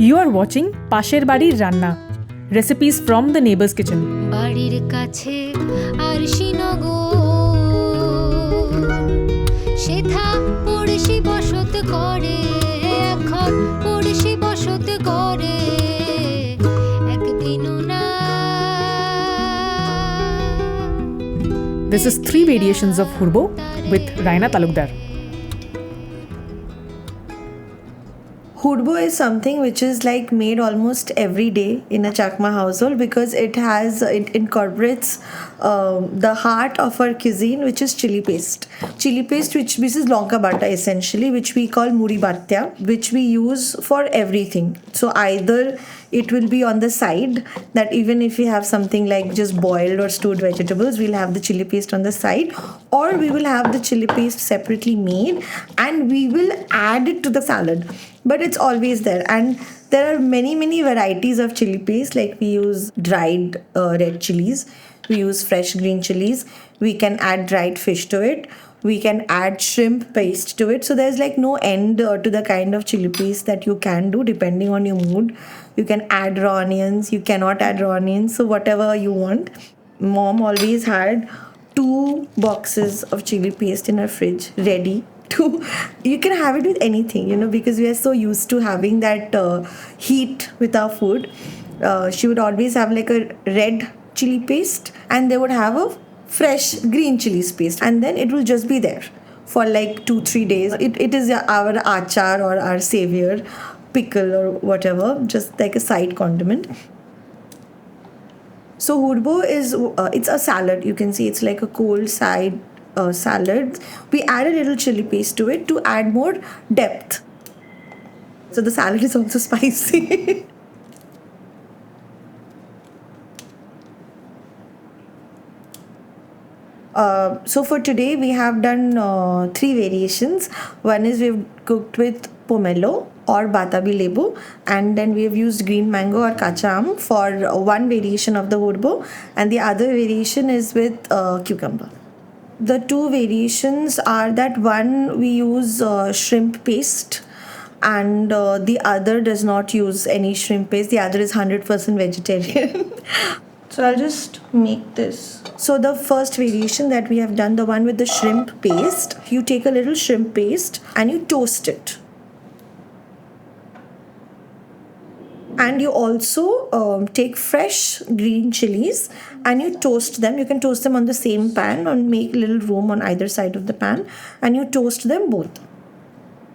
You are watching Pasher Barir Ranna, recipes from the neighbor's kitchen. বাড়ির কাছে আর শ্রীনগর সেথা পড়শি বসত করে এখন পড়শি বসত করে একদিনও না This is 3 variations of Hurbo with Raina Talukder. Hurbo is something which is like made almost every day in a Chakma household because it incorporates the heart of our cuisine, which is chili paste. Chili paste, which this is lonka bata essentially, which we call muri batya, which we use for everything. So either it will be on the side, that even if we have something like just boiled or stewed vegetables, we'll have the chili paste on the side, or we will have the chili paste separately made and we will add it to the salad. But it's always there, and there are many varieties of chili paste. Like we use dried red chillies, we use fresh green chillies, we can add dried fish to it, we can add shrimp paste to it. So there's like no end to the kind of chili paste that you can do depending on your mood. You can add raw onions, you cannot add raw onions, so whatever you want. Mom always had 2 boxes of chili paste in her fridge ready. You can have it with anything, because we are so used to having that heat with our food. She would always have like a red chili paste and they would have a fresh green chili paste, and then it will just be there for like 2-3 days. It is our achar or our savior, pickle or whatever, just like a side condiment. So Hurbo is it's a salad. You can see it's like a cold side salad. We add a little chili paste to it to add more depth. So the salad is also spicy. So for today we have done 3 variations. One is we've cooked with pomelo or batabi lebu, and then we have used green mango or kacha for one variation of the hurbo, and the other variation is with cucumber. The 2 variations are that one we use shrimp paste, and the other does not use any shrimp paste. The other is 100% vegetarian. So I'll just make this. So the first variation that we have done, the one with the shrimp paste, you take a little shrimp paste and you toast it. And you also take fresh green chillies and you toast them. You can toast them on the same pan and make little room on either side of the pan, and you toast them both.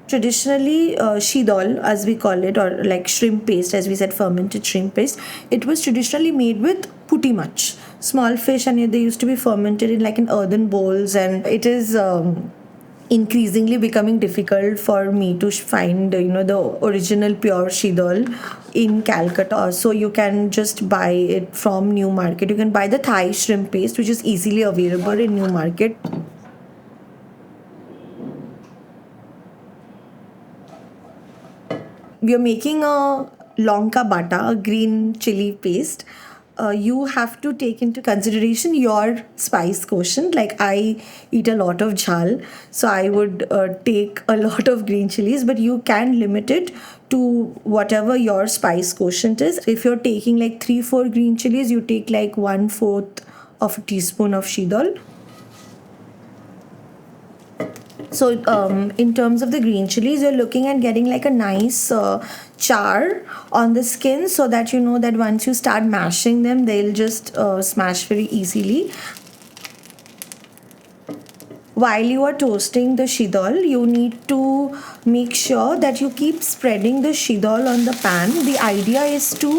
Traditionally, shidol, as we call it, or like shrimp paste, as we said, fermented shrimp paste, it was traditionally made with puti mach, small fish, and they used to be fermented in like in earthen bowls, and it is increasingly becoming difficult for me to find the original pure shidol in Calcutta. So you can just buy it from New Market. You can buy the Thai shrimp paste, which is easily available in New Market. We are making a lonka bata, a green chili paste. You have to take into consideration your spice quotient. Like I eat a lot of jhal, so I would take a lot of green chilies, but you can limit it to whatever your spice quotient is. If you're taking like 3-4 green chilies, you take like 1/4 of a teaspoon of shidol. So in terms of the green chilies, you're looking at getting like a nice char on the skin, so that you know that once you start mashing them, they'll just smash very easily. While you are toasting the shidol, you need to make sure that you keep spreading the shidol on the pan. The idea is to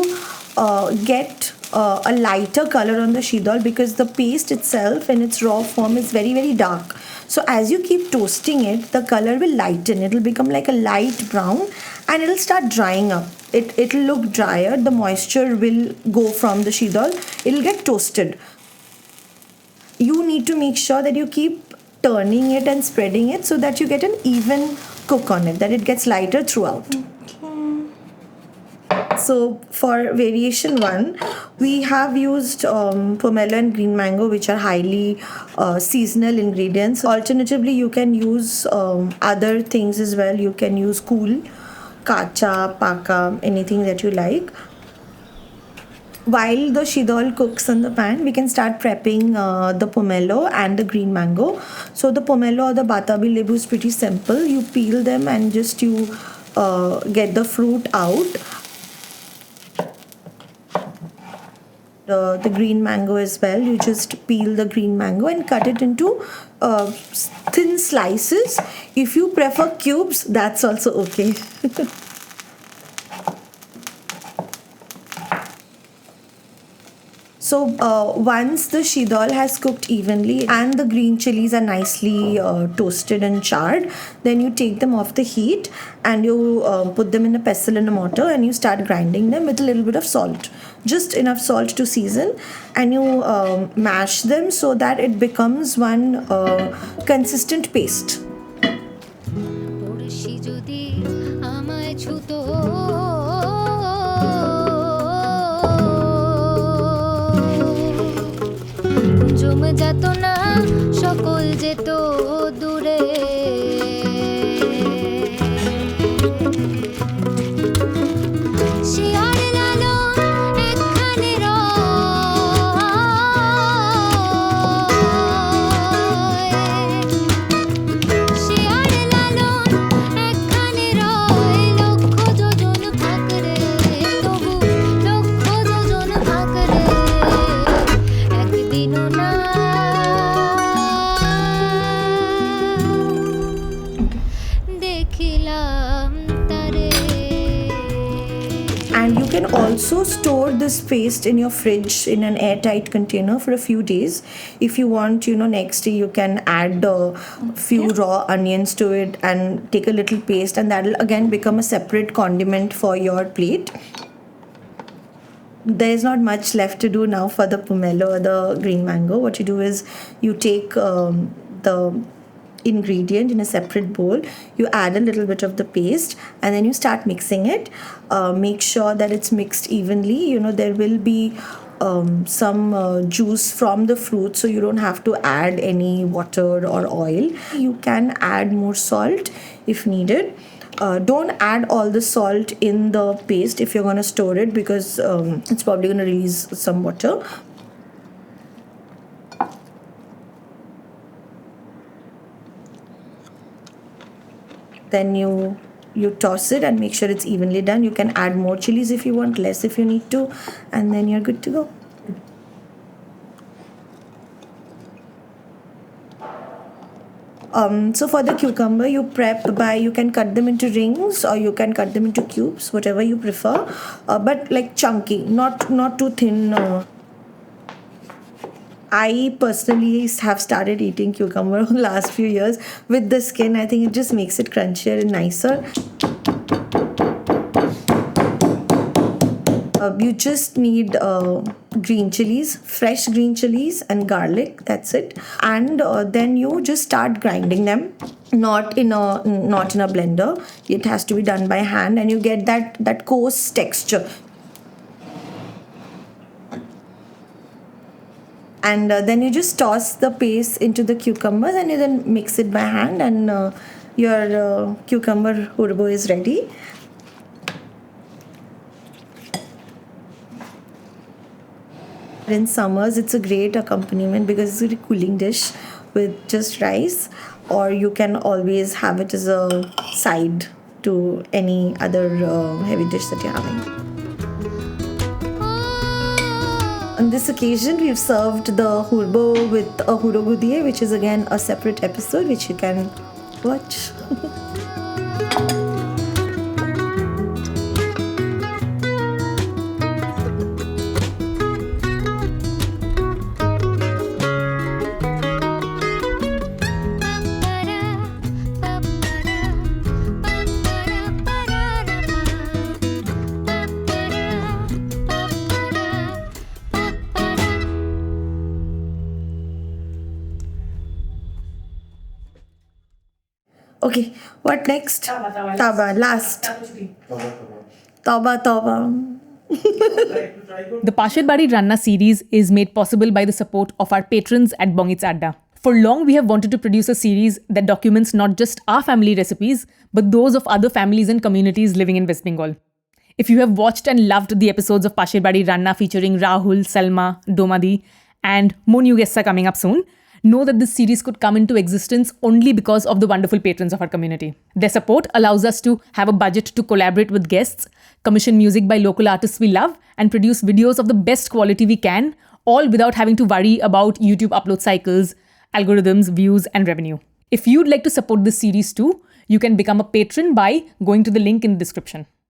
get a lighter color on the shidol, because the paste itself in its raw form is very dark. So as you keep toasting it, the color will lighten. It will become like a light brown and it will start drying up. It'll look drier. The moisture will go from the shidol. It'll get toasted. You need to make sure that you keep turning it and spreading it so that you get an even cook on it, that it gets lighter throughout. So for variation 1, we have used pomelo and green mango, which are highly seasonal ingredients. Alternatively, you can use other things as well. You can use kool kacha, paka, anything that you like. While the shidol cooks in the pan, we can start prepping the pomelo and the green mango. So the pomelo or the batabi lebu is pretty simple. You peel them and just you get the fruit out. The green mango as well, you just peel the green mango and cut it into thin slices. If you prefer cubes, that's also okay. So once the shidol has cooked evenly and the green chillies are nicely toasted and charred, then you take them off the heat and you put them in a pestle and a mortar and you start grinding them with a little bit of salt. Just enough salt to season, and you mash them so that it becomes one consistent paste. পড়শি যদি আমায় ছুতো জমে যেত না সকল যেত দূরে শিয়ার লালন একখানে রয় শিয়ার লালন একখানে রয় লক্ষ যোজন ফাঁকরে তবু লক্ষ যোজন ফাঁকরে একদিনও না দেখিলাম তারে And you can also store this paste in your fridge in an airtight container for a few days. If you want, next day you can add a few raw onions to it and take a little paste, and that will again become a separate condiment for your plate. There is not much left to do now for the pomelo or the green mango. What you do is you take the ingredient in a separate bowl, you add a little bit of the paste, and then you start mixing it. Make sure that it's mixed evenly. There will be some juice from the fruit, so you don't have to add any water or oil. You can add more salt if needed. Don't add all the salt in the paste if you're going to store it, because it's probably going to release some water. Then you toss it and make sure it's evenly done. You can add more chilies if you want, less if you need to, and then you're good to go. So for the cucumber, you prep by, you can cut them into rings or you can cut them into cubes, whatever you prefer, but like chunky, not too thin. I personally have started eating cucumber in the last few years with the skin. I think it just makes it crunchier and nicer. You just need green chilies, fresh green chilies and garlic. That's it. And then you just start grinding them, not in a blender. It has to be done by hand, and you get that coarse texture. And then you just toss the paste into the cucumbers and you then mix it by hand, and your cucumber hurbo is ready. In summers, it's a great accompaniment because it's a cooling dish with just rice, or you can always have it as a side to any other heavy dish that you're having. On this occasion, we've served the hurbo with a hurbo diye, which is again a separate episode which you can watch. Okay, what next? Taba, last. Taba. The Pasher Barir Ranna series is made possible by the support of our patrons at Bongits Adda. For long, we have wanted to produce a series that documents not just our family recipes, but those of other families and communities living in West Bengal. If you have watched and loved the episodes of Pasher Barir Ranna featuring Rahul, Salma, Domadi, and more new guests are coming up soon, know that this series could come into existence only because of the wonderful patrons of our community. Their support allows us to have a budget to collaborate with guests, commission music by local artists we love, and produce videos of the best quality we can, all without having to worry about YouTube upload cycles, algorithms, views, and revenue. If you'd like to support this series too, you can become a patron by going to the link in the description.